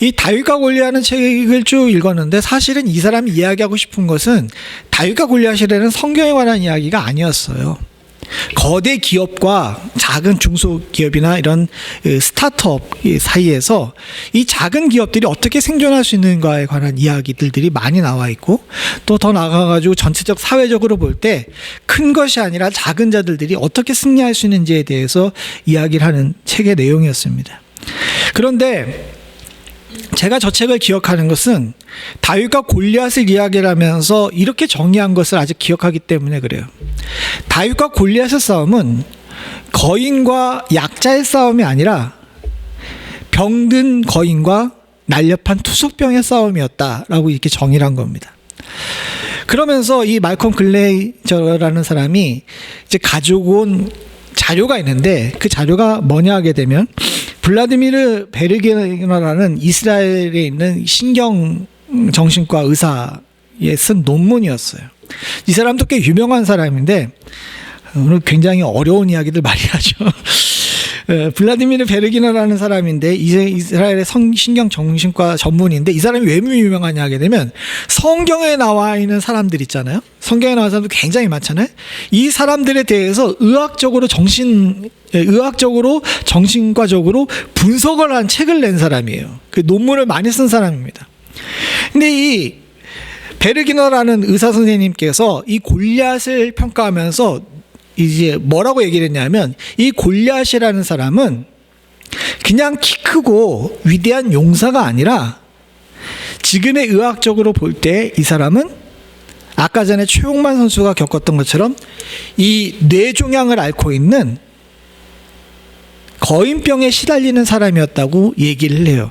이 다윗과 골리앗은 책을 쭉 읽었는데 사실은 이 사람이 이야기하고 싶은 것은 다윗과 골리앗이라는 성경에 관한 이야기가 아니었어요. 거대 기업과 작은 중소기업이나 이런 스타트업 사이에서 이 작은 기업들이 어떻게 생존할 수 있는가에 관한 이야기들이 많이 나와 있고 또 더 나아가가지고 전체적 사회적으로 볼 때 큰 것이 아니라 작은 자들이 어떻게 승리할 수 있는지에 대해서 이야기를 하는 책의 내용이었습니다. 그런데 제가 저 책을 기억하는 것은 다윗과 골리앗을 이야기를 하면서 이렇게 정의한 것을 아직 기억하기 때문에 그래요. 다윗과 골리앗의 싸움은 거인과 약자의 싸움이 아니라 병든 거인과 날렵한 투석병의 싸움이었다라고 이렇게 정의를 한 겁니다. 그러면서 이 말콤 글래이저라는 사람이 이제 가지고 온 자료가 있는데 그 자료가 뭐냐 하게 되면 블라디미르 베르게너라는 이스라엘에 있는 신경정신과 의사의 쓴 논문이었어요. 이 사람도 꽤 유명한 사람인데 오늘 굉장히 어려운 이야기들 많이 하죠. 블라디미르 베르기너라는 사람인데 이스라엘의 신경정신과 전문의인데 이 사람이 왜 유명하냐 하게 되면 성경에 나와 있는 사람들 있잖아요. 성경에 나와 있는 사람들 굉장히 많잖아요. 이 사람들에 대해서 의학적으로 정신과적으로 분석을 한 책을 낸 사람이에요. 그 논문을 많이 쓴 사람입니다. 근데 이 베르기너라는 의사 선생님께서 이 골리앗을 평가하면서 이제 뭐라고 얘기를 했냐면 이 골리앗이라는 사람은 그냥 키 크고 위대한 용사가 아니라 지금의 의학적으로 볼 때 이 사람은 아까 전에 최용만 선수가 겪었던 것처럼 이 뇌종양을 앓고 있는 거인병에 시달리는 사람이었다고 얘기를 해요.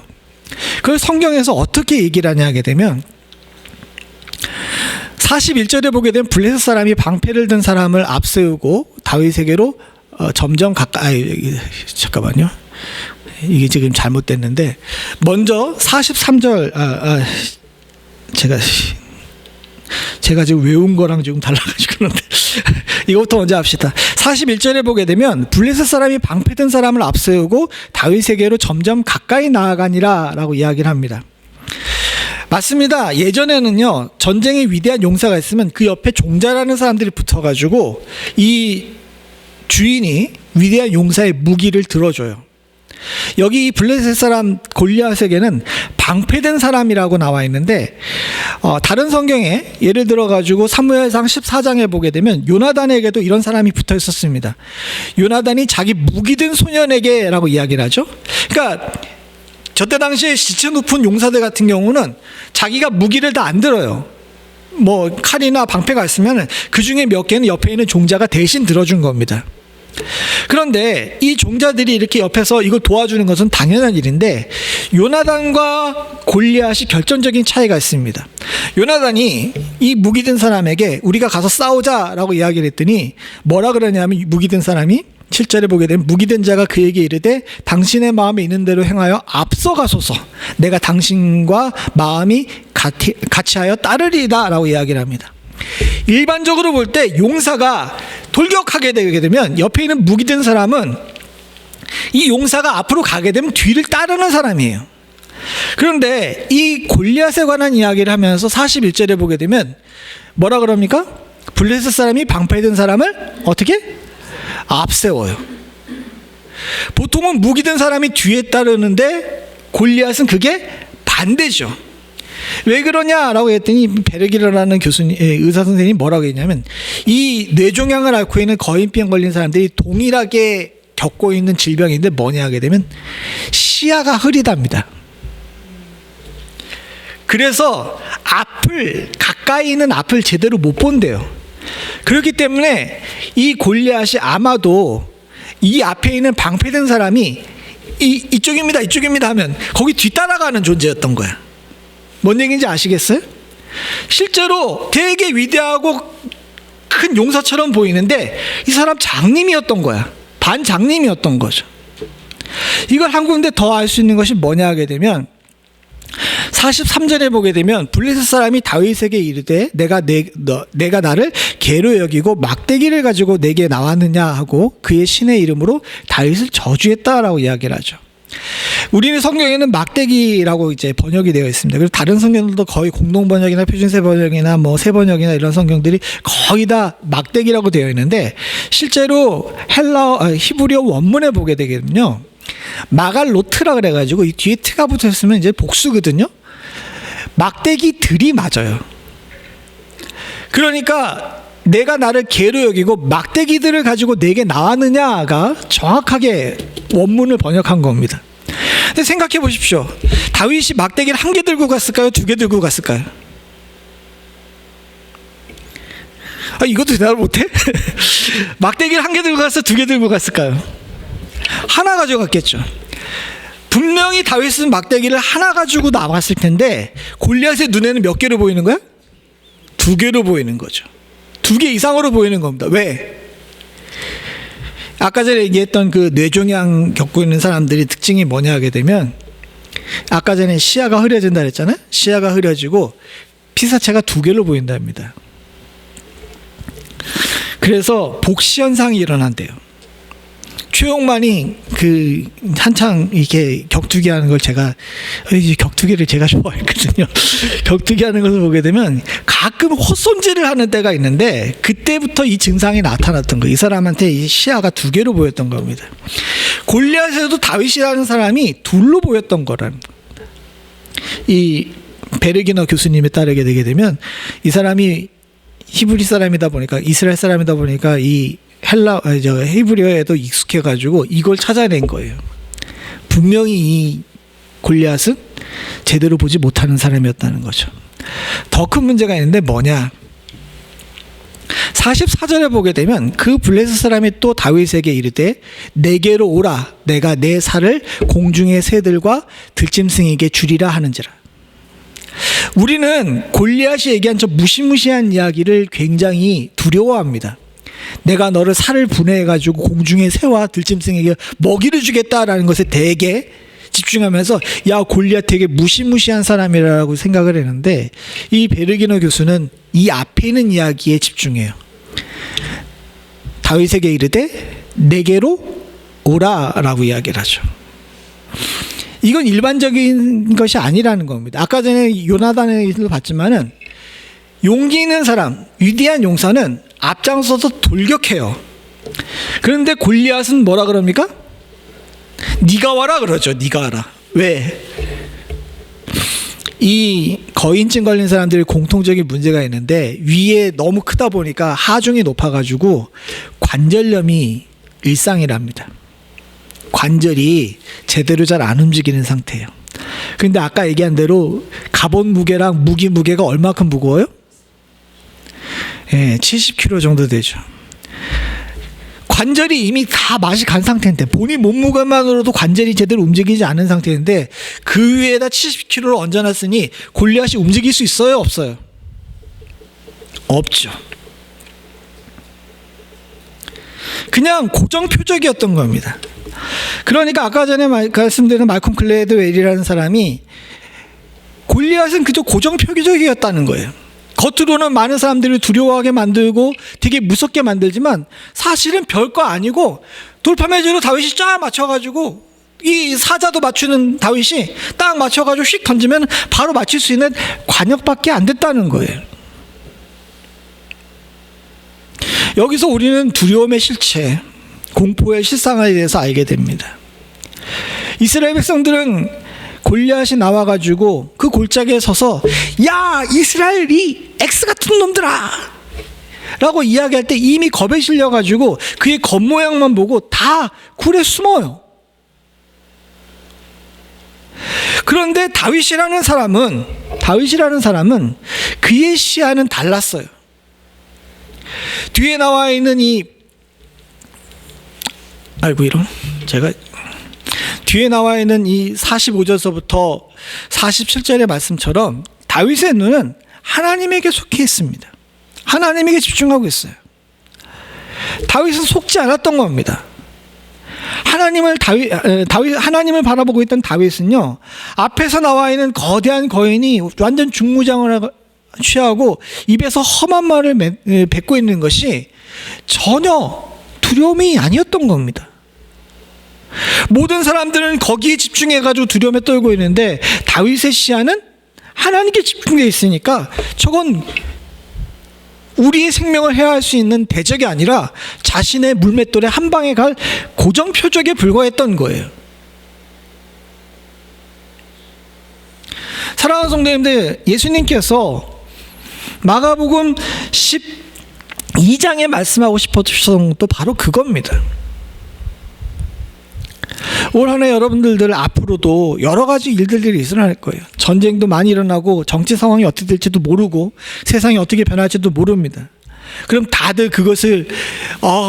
그걸 성경에서 어떻게 얘기를 하냐 하게 되면 41절에 보게 되면 블레셋 사람이 방패를 든 사람을 앞세우고 다윗에게로 점점 가까이 잠깐만요. 이게 지금 잘못됐는데 먼저 43절 제가 지금 외운 거랑 지금 달라가지고 그런데 이것부터 먼저 합시다. 41절에 보게 되면 블레셋 사람이 방패 든 사람을 앞세우고 다윗에게로 점점 가까이 나아가니라 라고 이야기를 합니다. 맞습니다. 예전에는요, 전쟁에 위대한 용사가 있으면 그 옆에 종자라는 사람들이 붙어가지고 이 주인이 위대한 용사의 무기를 들어줘요. 여기 이 블레셋 사람 골리앗에게는 방패된 사람이라고 나와 있는데, 다른 성경에 예를 들어가지고 사무엘상 14장에 보게 되면 요나단에게도 이런 사람이 붙어 있었습니다. 요나단이 자기 무기든 소년에게 라고 이야기를 하죠. 그러니까 저때 당시에 시체 높은 용사들 같은 경우는 자기가 무기를 다 안 들어요. 뭐 칼이나 방패가 있으면 그 중에 몇 개는 옆에 있는 종자가 대신 들어준 겁니다. 그런데 이 종자들이 이렇게 옆에서 이걸 도와주는 것은 당연한 일인데, 요나단과 골리앗이 결정적인 차이가 있습니다. 요나단이 이 무기든 사람에게 우리가 가서 싸우자라고 이야기를 했더니 뭐라 그러냐면, 무기든 사람이 7절에 보게 되면 무기된 자가 그에게 이르되 당신의 마음에 있는 대로 행하여 앞서가소서, 내가 당신과 마음이 같이 하여 따르리이다 라고 이야기를 합니다. 일반적으로 볼 때 용사가 돌격하게 되게 되면 옆에 있는 무기된 사람은 이 용사가 앞으로 가게 되면 뒤를 따르는 사람이에요. 그런데 이 골리앗에 관한 이야기를 하면서 41절에 보게 되면 뭐라 그럽니까? 블레셋 사람이 방패된 사람을 어떻게? 앞세워요. 보통은 무기된 사람이 뒤에 따르는데 골리앗은 그게 반대죠. 왜 그러냐라고 했더니 베르기르라는 교수님, 의사 선생님이 뭐라고 했냐면, 이 뇌종양을 앓고 있는 거인병 걸린 사람들이 동일하게 겪고 있는 질병인데 뭐냐 하게 되면 시야가 흐리답니다. 그래서 가까이 있는 앞을 제대로 못 본대요. 그렇기 때문에 이 골리앗이 아마도 이 앞에 있는 방패된 사람이 이쪽입니다 하면 거기 뒤따라가는 존재였던 거야. 뭔 얘기인지 아시겠어요? 실제로 되게 위대하고 큰 용사처럼 보이는데 이 사람 장님이었던 거야. 반장님이었던 거죠. 이걸 한 군데 더 알 수 있는 것이 뭐냐 하게 되면 43절에 보게 되면 블레셋 사람이 다윗에게 이르되 내가 나를 개로 여기고 막대기를 가지고 내게 나왔느냐 하고 그의 신의 이름으로 다윗을 저주했다라고 이야기를 하죠. 우리는 성경에는 막대기라고 이제 번역이 되어 있습니다. 그리고 다른 성경들도 거의 공동 번역이나 표준세 번역이나 뭐 새 번역이나 이런 성경들이 거의 다 막대기라고 되어 있는데, 실제로 히브리어 원문에 보게 되면요, 마갈로트라 그래가지고 이 뒤에 트가 붙어 있으면 이제 복수거든요. 막대기들이 맞아요. 그러니까 내가 나를 개로 여기고 막대기들을 가지고 내게 나왔느냐가 정확하게 원문을 번역한 겁니다. 근데 생각해 보십시오. 다윗이 막대기를 1개 들고 갔을까요? 2개 들고 갔을까요? 이것도 대답을 못해? 막대기를 1개 들고 갔어? 2개 들고 갔을까요? 하나 가져갔겠죠. 분명히 다윗은 막대기를 하나 가지고 나왔을 텐데 골리앗의 눈에는 몇 개로 보이는 거야? 2개로 보이는 거죠. 2개 이상으로 보이는 겁니다. 왜? 아까 전에 얘기했던 그 뇌종양 겪고 있는 사람들이 특징이 뭐냐 하게 되면, 아까 전에 시야가 흐려진다 그랬잖아요. 시야가 흐려지고 피사체가 2개로 보인답니다. 그래서 복시 현상이 일어난대요. 최용만이 그 한창 이렇게 격투기 하는 걸 격투기를 제가 좋아했거든요. 격투기 하는 것을 보게 되면 가끔 헛손질을 하는 때가 있는데 그때부터 이 증상이 나타났던 거예요. 이 사람한테 이 시야가 2개로 보였던 겁니다. 골리앗에도 다윗이라는 사람이 둘로 보였던 거라는 겁니다. 이 베르기너 교수님에 따르게 되게 되면 이 사람이 히브리 사람이다 보니까, 이스라엘 사람이다 보니까 이 히브리어에도 익숙해가지고 이걸 찾아낸 거예요. 분명히 이 골리앗은 제대로 보지 못하는 사람이었다는 거죠. 더 큰 문제가 있는데 뭐냐? 44절에 보게 되면 그 블레셋 사람이 또 다윗에게 이르되 내게로 오라, 내가 내 살을 공중의 새들과 들짐승에게 주리라 하는지라. 우리는 골리앗이 얘기한 저 무시무시한 이야기를 굉장히 두려워합니다. 내가 너를 살을 분해해가지고 공중의 새와 들짐승에게 먹이를 주겠다라는 것에 되게 집중하면서 야, 골리앗 되게 무시무시한 사람이라고 생각을 했는데, 이 베르기너 교수는 이 앞에 있는 이야기에 집중해요. 다윗에게 이르되 내게로 오라라고 이야기를 하죠. 이건 일반적인 것이 아니라는 겁니다. 아까 전에 요나단의 일도 봤지만은 용기 있는 사람, 위대한 용사는 앞장서서 돌격해요. 그런데 골리앗은 뭐라 그럽니까? 네가 와라 그러죠. 네가 와라. 왜? 이 거인증 걸린 사람들이 공통적인 문제가 있는데 위에 너무 크다 보니까 하중이 높아가지고 관절염이 일상이랍니다. 관절이 제대로 잘 안 움직이는 상태예요. 근데 아까 얘기한 대로 갑옷 무게랑 무기 무게가 얼마큼 무거워요? 70kg 정도 되죠. 관절이 이미 다 맛이 간 상태인데, 본인 몸무게만으로도 관절이 제대로 움직이지 않은 상태인데 그 위에다 70kg를 얹어놨으니 골리앗이 움직일 수 있어요, 없어요? 없죠. 그냥 고정표적이었던 겁니다. 그러니까 아까 전에 말씀드린 말콤 글래드웰이라는 사람이 골리앗은 그저 고정표적이었다는 거예요. 겉으로는 많은 사람들을 두려워하게 만들고 되게 무섭게 만들지만 사실은 별거 아니고 돌파매주로 다윗이 쫙 맞춰가지고 이 사자도 맞추는 다윗이 딱 맞춰가지고 휙 던지면 바로 맞출 수 있는 관역밖에 안 됐다는 거예요. 여기서 우리는 두려움의 실체, 공포의 실상에 대해서 알게 됩니다. 이스라엘 백성들은 골리앗이 나와가지고 그 골짜기에 서서 야 이스라엘이 X 같은 놈들아 라고 이야기할 때 이미 겁에 실려가지고 그의 겉모양만 보고 다 굴에 숨어요. 그런데 다윗이라는 사람은 그의 시야는 달랐어요. 뒤에 나와 있는 뒤에 나와 있는 이 45절서부터 47절의 말씀처럼 다윗의 눈은 하나님에게 속해 있습니다. 하나님에게 집중하고 있어요. 다윗은 속지 않았던 겁니다. 하나님을 바라보고 있던 다윗은요, 앞에서 나와 있는 거대한 거인이 완전 중무장을 취하고 입에서 험한 말을 뱉고 있는 것이 전혀 두려움이 아니었던 겁니다. 모든 사람들은 거기에 집중해가지고 두려움에 떨고 있는데 다윗의 시야는 하나님께 집중되어 있으니까 저건 우리의 생명을 해할 수 있는 대적이 아니라 자신의 물맷돌에 한 방에 갈 고정표적에 불과했던 거예요. 사랑하는 성도님들, 예수님께서 마가복음 12장에 말씀하고 싶으셨던 것도 바로 그겁니다. 올 한 해 여러분들 앞으로도 여러 가지 일들이 일어날 거예요. 전쟁도 많이 일어나고 정치 상황이 어떻게 될지도 모르고 세상이 어떻게 변할지도 모릅니다. 그럼 다들 그것을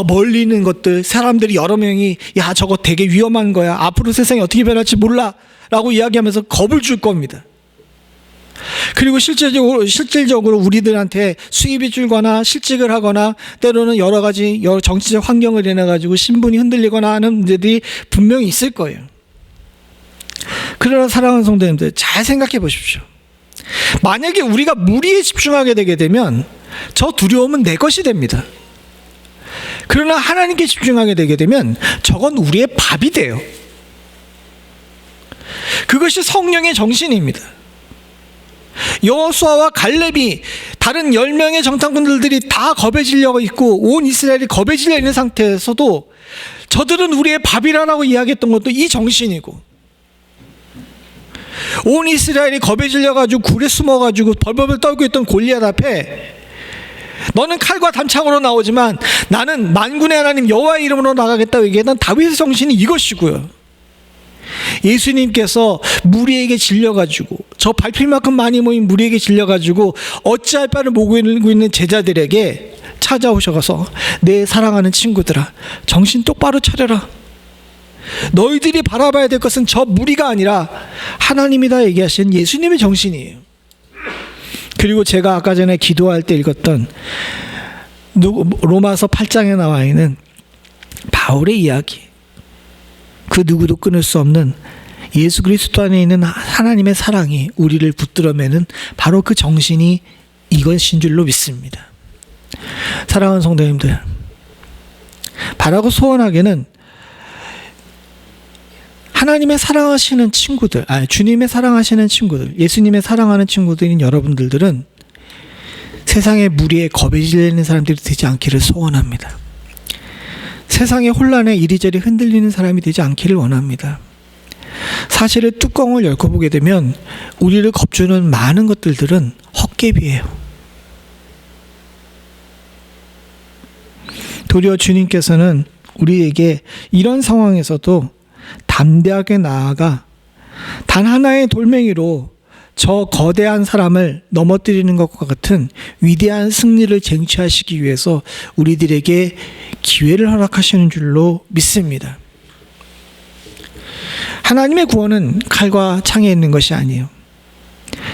멀리 있는 것들, 사람들이 여러 명이 야 저거 되게 위험한 거야, 앞으로 세상이 어떻게 변할지 몰라 라고 이야기하면서 겁을 줄 겁니다. 그리고 실질적으로 우리들한테 수입이 줄거나 실직을 하거나 때로는 여러 가지 정치적 환경을 인해 가지고 신분이 흔들리거나 하는 문제들이 분명히 있을 거예요. 그러나 사랑하는 성도님들, 잘 생각해 보십시오. 만약에 우리가 무리에 집중하게 되게 되면 저 두려움은 내 것이 됩니다. 그러나 하나님께 집중하게 되게 되면 저건 우리의 밥이 돼요. 그것이 성령의 정신입니다. 여호수아와 갈렙이 다른 10명의 정탐꾼들이 다 겁에 질려 있고 온 이스라엘이 겁에 질려 있는 상태에서도 저들은 우리의 밥이라고 이야기했던 것도 이 정신이고, 온 이스라엘이 겁에 질려가지고 굴에 숨어가지고 벌벌벌 떨고 있던 골리앗 앞에 너는 칼과 단창으로 나오지만 나는 만군의 하나님 여호와의 이름으로 나가겠다고 얘기했던 다윗의 정신이 이것이고요. 예수님께서 무리에게 질려가지고 저 밟힐만큼 많이 모인 무리에게 질려가지고 어찌할 바를 모르고 있는 제자들에게 찾아오셔서 내 사랑하는 친구들아, 정신 똑바로 차려라. 너희들이 바라봐야 될 것은 저 무리가 아니라 하나님이다 얘기하신 예수님의 정신이에요. 그리고 제가 아까 전에 기도할 때 읽었던 로마서 8장에 나와 있는 바울의 이야기, 그 누구도 끊을 수 없는 예수 그리스도 안에 있는 하나님의 사랑이 우리를 붙들어매는 바로 그 정신이 이것인 줄로 믿습니다. 사랑하는 성도님들, 바라고 소원하기는 하나님의 사랑하시는 친구들, 주님의 사랑하시는 친구들, 예수님의 사랑하는 친구들인 여러분들은 세상의 무리에 겁에 질리는 사람들이 되지 않기를 소원합니다. 세상의 혼란에 이리저리 흔들리는 사람이 되지 않기를 원합니다. 사실의 뚜껑을 열고 보게 되면 우리를 겁주는 많은 것들은 헛개비예요. 도리어 주님께서는 우리에게 이런 상황에서도 담대하게 나아가 단 하나의 돌멩이로 저 거대한 사람을 넘어뜨리는 것과 같은 위대한 승리를 쟁취하시기 위해서 우리들에게 기회를 허락하시는 줄로 믿습니다. 하나님의 구원은 칼과 창에 있는 것이 아니에요.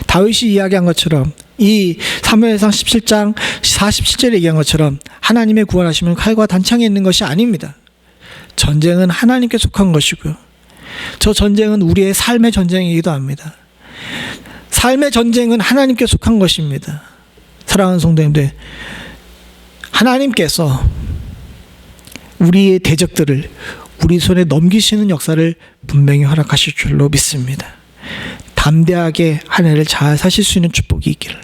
다윗이 이야기한 것처럼, 이 사무엘상 17장 47절에 얘기한 것처럼 하나님의 구원하심은 칼과 단창에 있는 것이 아닙니다. 전쟁은 하나님께 속한 것이고요. 저 전쟁은 우리의 삶의 전쟁이기도 합니다. 삶의 전쟁은 하나님께 속한 것입니다. 사랑하는 성도님들, 하나님께서 우리의 대적들을 우리 손에 넘기시는 역사를 분명히 허락하실 줄로 믿습니다. 담대하게 한 해를 잘 사실 수 있는 축복이 있기를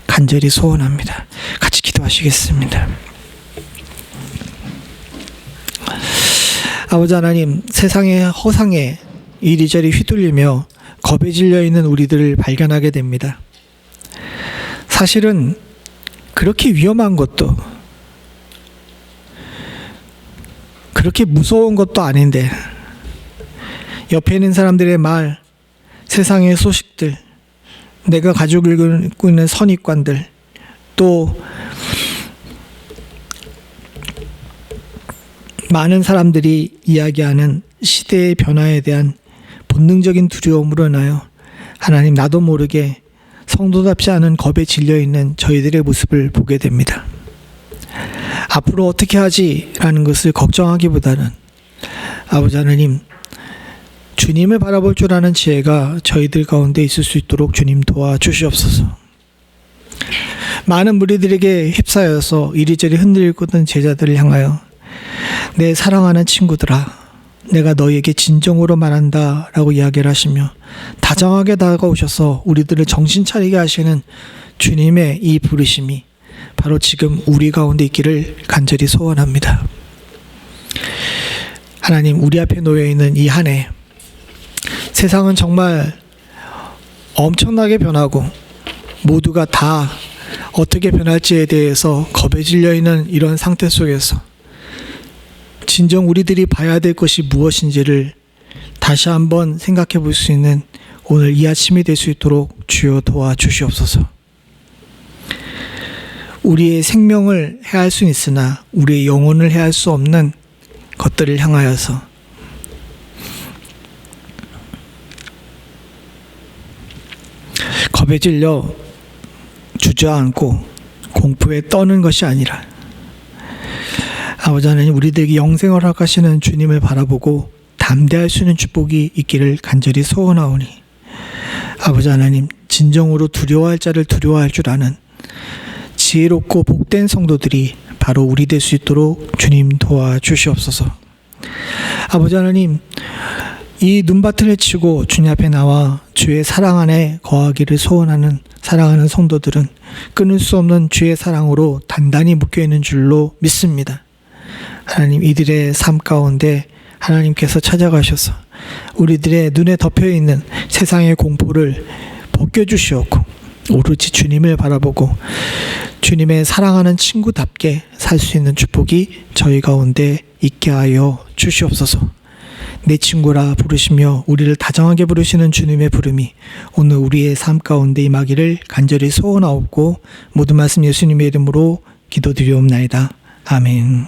간절히 소원합니다. 같이 기도하시겠습니다. 아버지 하나님, 세상의 허상에 이리저리 휘둘리며 겁에 질려 있는 우리들을 발견하게 됩니다. 사실은 그렇게 위험한 것도, 그렇게 무서운 것도 아닌데, 옆에 있는 사람들의 말, 세상의 소식들, 내가 가지고 있는 선입관들, 또 많은 사람들이 이야기하는 시대의 변화에 대한 본능적인 두려움으로 인하여 하나님, 나도 모르게 성도답지 않은 겁에 질려있는 저희들의 모습을 보게 됩니다. 앞으로 어떻게 하지? 라는 것을 걱정하기보다는 아버지 하나님, 주님을 바라볼 줄 아는 지혜가 저희들 가운데 있을 수 있도록 주님 도와주시옵소서. 많은 무리들에게 휩싸여서 이리저리 흔들리고 있던 제자들을 향하여 내 사랑하는 친구들아, 내가 너희에게 진정으로 말한다 라고 이야기를 하시며 다정하게 다가오셔서 우리들을 정신 차리게 하시는 주님의 이 부르심이 바로 지금 우리 가운데 있기를 간절히 소원합니다. 하나님, 우리 앞에 놓여있는 이 한 해, 세상은 정말 엄청나게 변하고 모두가 다 어떻게 변할지에 대해서 겁에 질려있는 이런 상태 속에서 진정 우리들이 봐야 될 것이 무엇인지를 다시 한번 생각해 볼 수 있는 오늘 이 아침이 될 수 있도록 주여 도와주시옵소서. 우리의 생명을 해할 수는 있으나 우리의 영혼을 해할 수 없는 것들을 향하여서 겁에 질려 주저앉고 공포에 떠는 것이 아니라 아버지 하나님, 우리들에게 영생을 허락하시는 주님을 바라보고 담대할 수 있는 축복이 있기를 간절히 소원하오니 아버지 하나님, 진정으로 두려워할 자를 두려워할 줄 아는 지혜롭고 복된 성도들이 바로 우리 될 수 있도록 주님 도와주시옵소서. 아버지 하나님, 이 눈밭을 치고 주님 앞에 나와 주의 사랑 안에 거하기를 소원하는 사랑하는 성도들은 끊을 수 없는 주의 사랑으로 단단히 묶여있는 줄로 믿습니다. 하나님, 이들의 삶 가운데 하나님께서 찾아가셔서 우리들의 눈에 덮여있는 세상의 공포를 벗겨주시옵고 오로지 주님을 바라보고 주님의 사랑하는 친구답게 살 수 있는 축복이 저희 가운데 있게 하여 주시옵소서. 내 친구라 부르시며 우리를 다정하게 부르시는 주님의 부름이 오늘 우리의 삶 가운데 임하기를 간절히 소원하옵고 모든 말씀 예수님의 이름으로 기도드리옵나이다. 아멘.